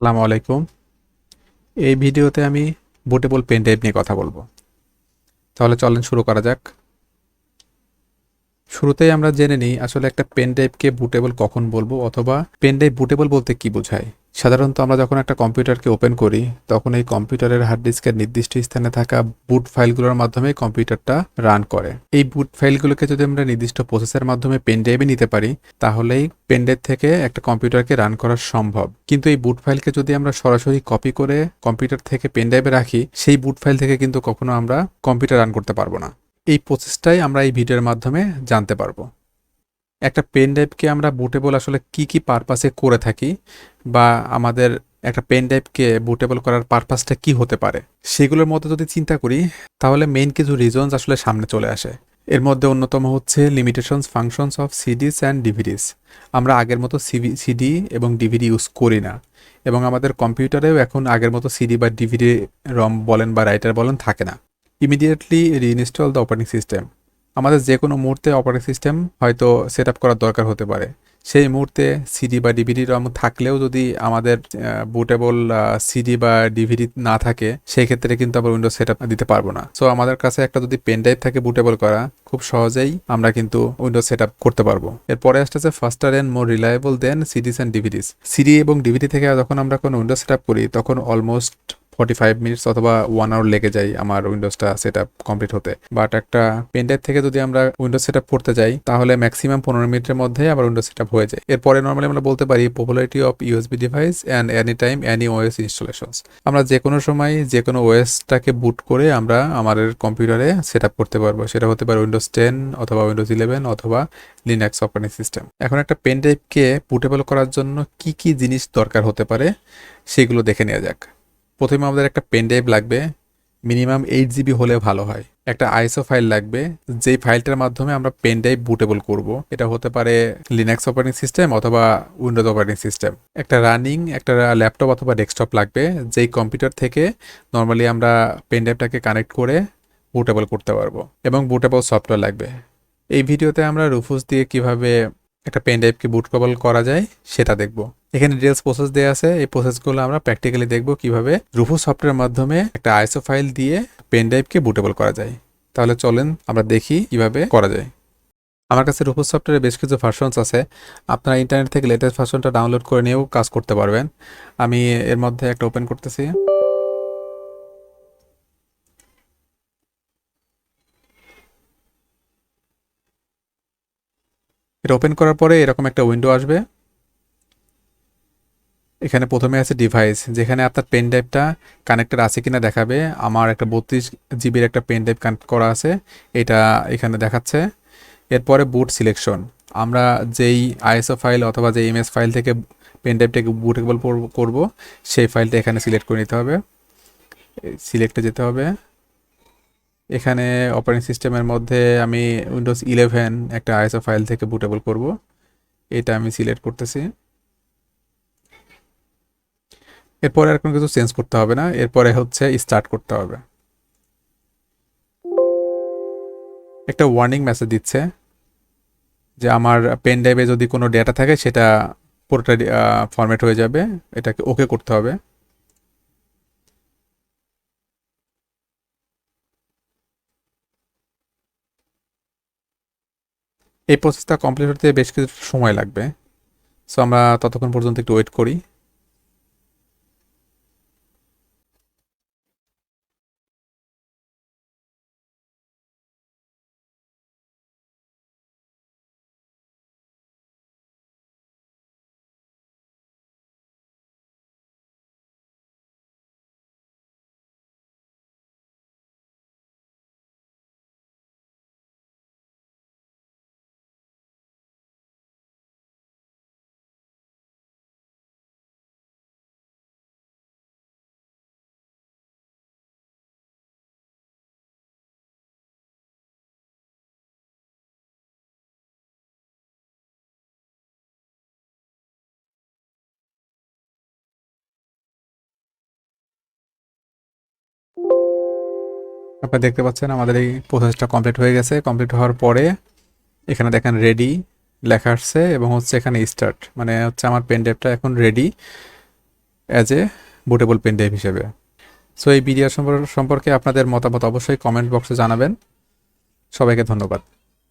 আসসালামু আলাইকুম। এই ভিডিওতে আমি বুটেবল পেন ড্রাইভ নিয়ে কথা বলবো। তাহলে চলেন শুরু করা যাক। শুরুতেই আমরা জেনে নিই আসলে একটা পেন ড্রাইভকে বুটেবল কখন বলবো, অথবা পেন ড্রাইভ বুটেবল বলতে কি বোঝায়। সাধারণত আমরা যখন একটা কম্পিউটারকে ওপেন করি তখন এই কম্পিউটারের হার্ড ডিস্কের নির্দিষ্ট স্থানে থাকা বুট ফাইলগুলোর মাধ্যমে কম্পিউটারটা রান করে। এই বুট ফাইলগুলোকে যদি আমরা নির্দিষ্ট প্রসেসের মাধ্যমে পেন ড্রাইভে নিতে পারি তাহলেই পেন ড্রাইভ থেকে একটা কম্পিউটারকে রান করা সম্ভব। কিন্তু এই বুট ফাইলকে যদি আমরা সরাসরি কপি করে কম্পিউটার থেকে পেন ড্রাইভে রাখি, সেই বুট ফাইল থেকে কিন্তু কখনো আমরা কম্পিউটার রান করতে পারবো না। এই প্রসেসটাই আমরা এই ভিডিওর মাধ্যমে জানতে পারবো। একটা পেন ড্রাইভকে আমরা বুটেবল আসলে কি কি পারপাসে করে থাকি, বা আমাদের একটা পেন ড্রাইভকে বুটেবল করার পারপাসটা কি হতে পারে, সেগুলোর মধ্যে যদি চিন্তা করি তাহলে মেইন কিছু রিজনস আসলে সামনে চলে আসে। এর মধ্যে অন্যতম হচ্ছে limitations functions of CDs and DVDs. আমরা আগের মতো সিডি এবং ডিভিডি ইউজ করি না, এবং আমাদের কম্পিউটারেও এখন আগের মতো সিডি বা ডিভিডি রম বলেন বা রাইটার বলেন থাকে না। Immediately reinstall the operating system. আমাদের যে কোনো মুহূর্তে অপারেটিং সিস্টেম হয়তো সেট আপ করার দরকার হতে পারে। সেই মুহূর্তে সিডি বা ডিভিডি রম থাকলেও যদি আমাদের বুটেবল সিডি বা ডিভিডি না থাকে, সেই ক্ষেত্রে কিন্তু আবার উইন্ডোজ সেট আপ দিতে পারবো না। সো আমাদের কাছে একটা যদি পেন ড্রাইভ থাকে বুটেবল করা, খুব সহজেই আমরা কিন্তু উইন্ডোজ সেট আপ করতে পারবো। এরপরে আসতেছে faster and more reliable than CDs and DVDs. CD এবং ডিভিডি থেকে যখন আমরা কোনো উইন্ডোজ সেট আপ করি তখন অলমোস্ট 45 মিনিটস অথবা 1 আওয়ার লেগে যায় আমার উইন্ডোজটা সেট আপ কমপ্লিট হতে। বাট একটা পেন ড্রাইভ থেকে যদি আমরা উইন্ডোজ সেট আপ করতে যাই তাহলে ম্যাক্সিমাম 15 মিনিটের মধ্যে আবার উইন্ডোজ সেট আপ হয়ে যায়। এরপরে নর্মালি আমরা বলতে পারি popularity of USB device and any time any OS installations. আমরা যে কোনো সময় যে কোনো ওএসটাকে বুট করে আমরা আমাদের কম্পিউটারে সেট আপ করতে পারবো। সেটা হতে পারে উইন্ডোজ 10 অথবা উইন্ডোজ 11 অথবা লিনাক্স অপারেটিং সিস্টেম। এখন একটা পেন ড্রাইভকে বুটেবল করার জন্য কি কি জিনিস দরকার হতে পারে সেগুলো দেখে নেওয়া যাক। প্রথমে আমাদের একটা পেন ড্রাইভ লাগবে, মিনিমাম 8 জিবি হলে ভালো হয়। একটা আইএসও ফাইল লাগবে, যেই ফাইলটার মাধ্যমে আমরা পেন ড্রাইভ বুটেবল করব। এটা হতে পারে লিনাক্স অপারেটিং সিস্টেম অথবা উইন্ডোজ অপারেটিং সিস্টেম। একটা রানিং একটা ল্যাপটপ অথবা ডেস্কটপ লাগবে, যেই কম্পিউটার থেকে নর্মালি আমরা পেন ড্রাইভটাকে কানেক্ট করে বুটেবল করতে পারবো। এবং বুটেবল সফটওয়্যার লাগবে। এই ভিডিওতে আমরা রুফুস দিয়ে কিভাবে একটা পেন ড্রাইভকে বুটেবল করা যায় সেটা দেখব। এখানে ডিটেলস প্রসেস দেওয়া আছে, এই প্রসেসগুলো আমরা প্র্যাকটিক্যালি দেখব কিভাবে রুফুস সফটওয়্যারের মাধ্যমে একটা আইএসও ফাইল দিয়ে পেন ড্রাইভকে বুটেবল করা যায়। তাহলে চলেন আমরা দেখি কিভাবে করা যায়। আমার কাছে রুফুস সফটওয়্যারের বেশ কিছু ভার্সনস আছে। আপনারা ইন্টারনেট থেকে লেটেস্ট ভার্সনটা ডাউনলোড করে নিয়েও কাজ করতে পারবেন। আমি এর মধ্যে একটা ওপেন করতেছি। এটা ওপেন করার পরে এরকম একটা উইন্ডো আসবে। এখানে প্রথমে আছে ডিভাইস, যেখানে আপনার পেন ড্রাইভটা কানেক্টেড আছে কিনা দেখাবে। আমার একটা 32 জিবির একটা পেন ড্রাইভ কানেক্ট করা আছে, এটা এখানে দেখাচ্ছে। এরপরে বুট সিলেকশন, আমরা যেই আইএসও ফাইল অথবা যে এমএস ফাইল থেকে পেন ড্রাইভটাকে বুটেবল করব সেই ফাইলটা এখানে সিলেক্ট করে নিতে হবে। সিলেক্টে যেতে হবে। এখানে অপারেটিং সিস্টেমের মধ্যে আমি উইন্ডোজ 11 একটা আইএসও ফাইল থেকে বুটেবল করব, এটা আমি সিলেক্ট করতেছি। এরপরে আর কোনো কিছু চেঞ্জ করতে হবে না, এরপরে হচ্ছে স্টার্ট করতে হবে। একটা ওয়ার্নিং মেসেজ দিচ্ছে যে আমার পেন ড্রাইভে যদি কোনো ডেটা থাকে সেটা পুরোটা ফরম্যাট হয়ে যাবে, এটাকে ওকে করতে হবে। এই প্রসেসটা কমপ্লিট হতে বেশ কিছু সময় লাগবে। সো আমরা ততক্ষণ পর্যন্ত একটু ওয়েট করি। আপনারা দেখতে পাচ্ছেন আমাদের এই প্রসেসটা কমপ্লিট হয়ে গেছে। কমপ্লিট হওয়ার পরে এখানে দেখেন রেডি লেখা আসছে এবং হচ্ছে এখানে স্টার্ট, মানে হচ্ছে আমার পেন ড্রাইভটা এখন ready. As a bootable pen drive হিসেবে। সো এই ভিডিও সম্পর্কে আপনাদের মতামত অবশ্যই কমেন্ট বক্সে জানাবেন। সবাইকে ধন্যবাদ।